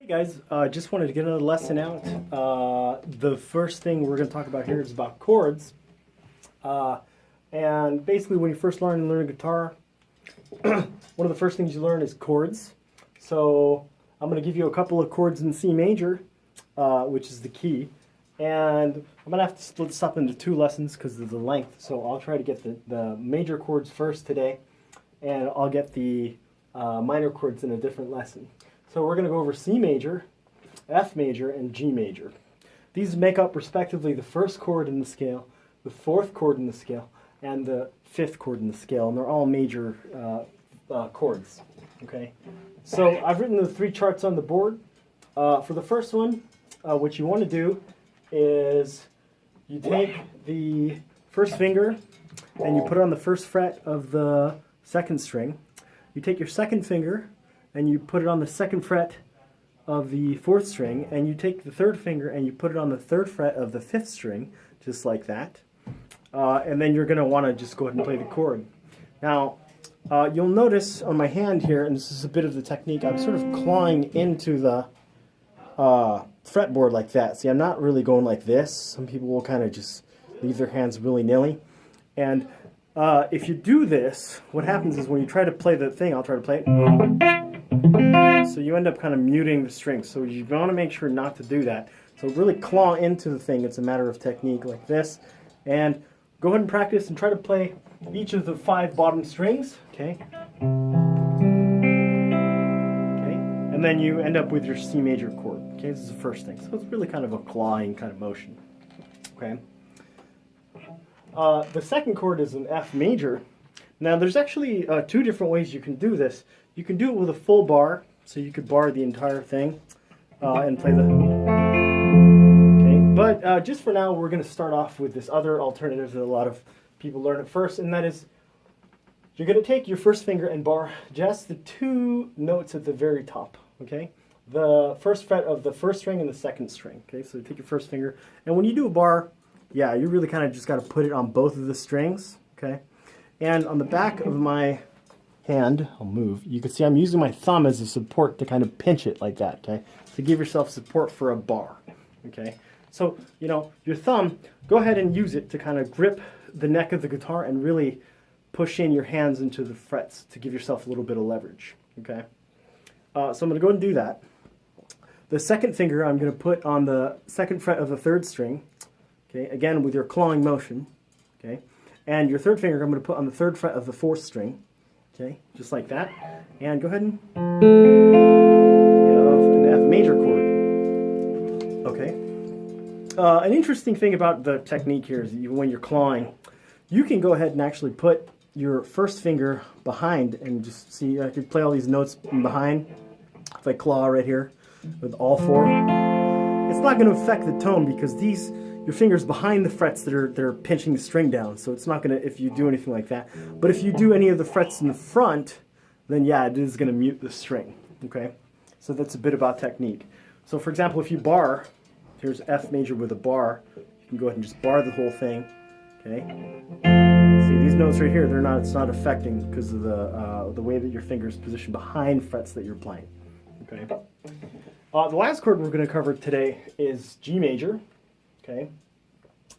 Hey guys, just wanted to get another lesson out. The first thing we're going to talk about here is about chords. And basically when you first learn guitar, one of the first things you learn is chords. So I'm going to give you a couple of chords in C major, which is the key. And I'm going to have to split this up into two lessons because of the length. So I'll try to get the major chords first today, and I'll get the minor chords in a different lesson. So we're going to go over C major, F major, and G major. These make up respectively the first chord in the scale, the fourth chord in the scale, and the fifth chord in the scale, and they're all major chords. Okay. So I've written the three charts on the board. For the first one, what you want to do is you take the first finger and you put it on the first fret of the second string. You take your second finger and you put it on the second fret of the fourth string, and you take the third finger and you put it on the third fret of the fifth string, just like that. And then you're going to want to just go ahead and play the chord. Now, you'll notice on my hand here, and this is a bit of the technique, I'm sort of clawing into the fretboard like that. See, I'm not really going like this. Some people will kind of just leave their hands willy-nilly. And if you do this, what happens is when you try to play the thing, I'll try to play it. So you end up kind of muting the strings. So you want to make sure not to do that. So really claw into the thing. It's a matter of technique like this. And go ahead and practice and try to play each of the 5 bottom strings. Okay. Okay. And then you end up with your C major chord. Okay, this is the first thing. So it's really kind of a clawing kind of motion. Okay. The second chord is an F major. Now there's actually 2 different ways you can do this. You can do it with a full bar, so you could bar the entire thing and play the... Okay, but just for now we're going to start off with this other alternative that a lot of people learn at first, and that is you're going to take your first finger and bar just the 2 notes at the very top, okay? The first fret of the first string and the second string, okay? So take your first finger, and when you do a bar, yeah, you really kind of just got to put it on both of the strings, okay? And on the back of my hand, I'll move, you can see I'm using my thumb as a support to kind of pinch it like that, okay? To give yourself support for a bar, okay? So, you know, your thumb, go ahead and use it to kind of grip the neck of the guitar and really push in your hands into the frets to give yourself a little bit of leverage, okay? So I'm going to go ahead and do that. The second finger I'm going to put on the second fret of the third string, okay? Again, with your clawing motion, okay? And your third finger I'm going to put on the third fret of the fourth string, okay, just like that. And go ahead and an F major chord. Okay. An interesting thing about the technique here is when you're clawing, you can go ahead and actually put your first finger behind and just see, I could play all these notes behind. If I claw right here with all 4, it's not going to affect the tone because your finger's behind the frets that are pinching the string down, so it's not going to, if you do anything like that. But if you do any of the frets in the front, then yeah, it is going to mute the string, okay? So that's a bit about technique. So for example, if you bar, here's F major with a bar, you can go ahead and just bar the whole thing, okay? See, these notes right here, it's not affecting because of the way that your finger is positioned behind frets that you're playing, okay? The last chord we're going to cover today is G major. Okay.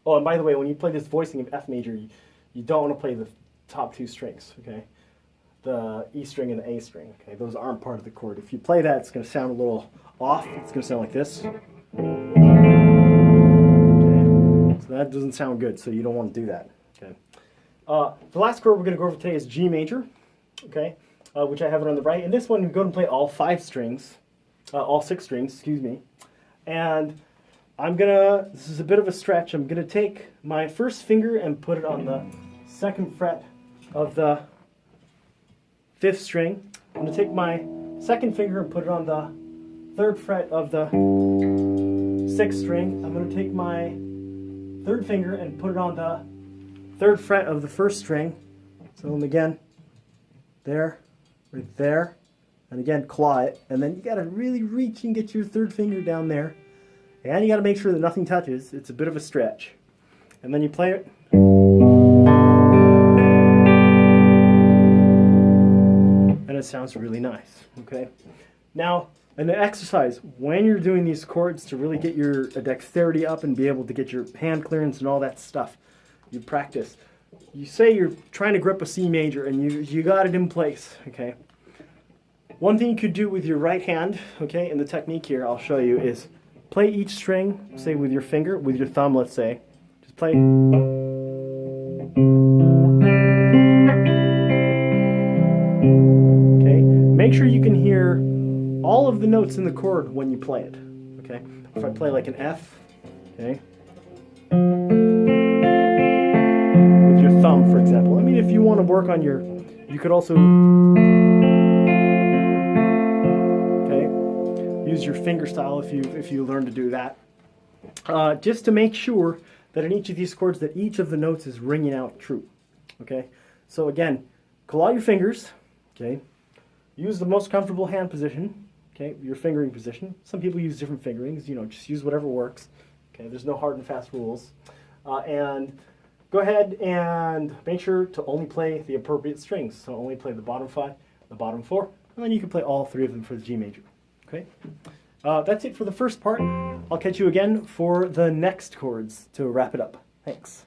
Oh, and by the way, when you play this voicing of F major, you don't want to play the top 2 strings, okay? The E string and the A string, okay? Those aren't part of the chord. If you play that, it's going to sound a little off. It's going to sound like this. Okay. So that doesn't sound good, so you don't want to do that, okay? The last chord we're going to go over today is G major, okay? Which I have it on the right. And this one, we go and play all 5 strings, all 6 strings, excuse me. And this is a bit of a stretch, I'm going to take my first finger and put it on the second fret of the 5th string. I'm going to take my second finger and put it on the 3rd fret of the 6th string. I'm going to take my 3rd finger and put it on the 3rd fret of the 1st string. So again, there, right there, and again, claw it. And then you got to really reach and get your 3rd finger down there. And you got to make sure that nothing touches. It's a bit of a stretch. And then you play it. And it sounds really nice. Okay. Now, an exercise when you're doing these chords to really get your dexterity up and be able to get your hand clearance and all that stuff. You practice. You say you're trying to grip a C major and you got it in place, okay? One thing you could do with your right hand, okay, and the technique here I'll show you is play each string, say with your finger, with your thumb, let's say. Just play. Okay, make sure you can hear all of the notes in the chord when you play it, okay? If I play like an F, okay? With your thumb, for example. I mean, if you want to work on your, you could also, okay, use your finger style if you learn to do that. Just to make sure that in each of these chords that each of the notes is ringing out true, okay? So again, claw your fingers, okay? Use the most comfortable hand position, okay, your fingering position. Some people use different fingerings, you know, just use whatever works, okay? There's no hard and fast rules. And go ahead and make sure to only play the appropriate strings. So only play the bottom 5, the bottom 4, and then you can play all 3 of them for the G major, okay? That's it for the first part. I'll catch you again for the next chords to wrap it up. Thanks.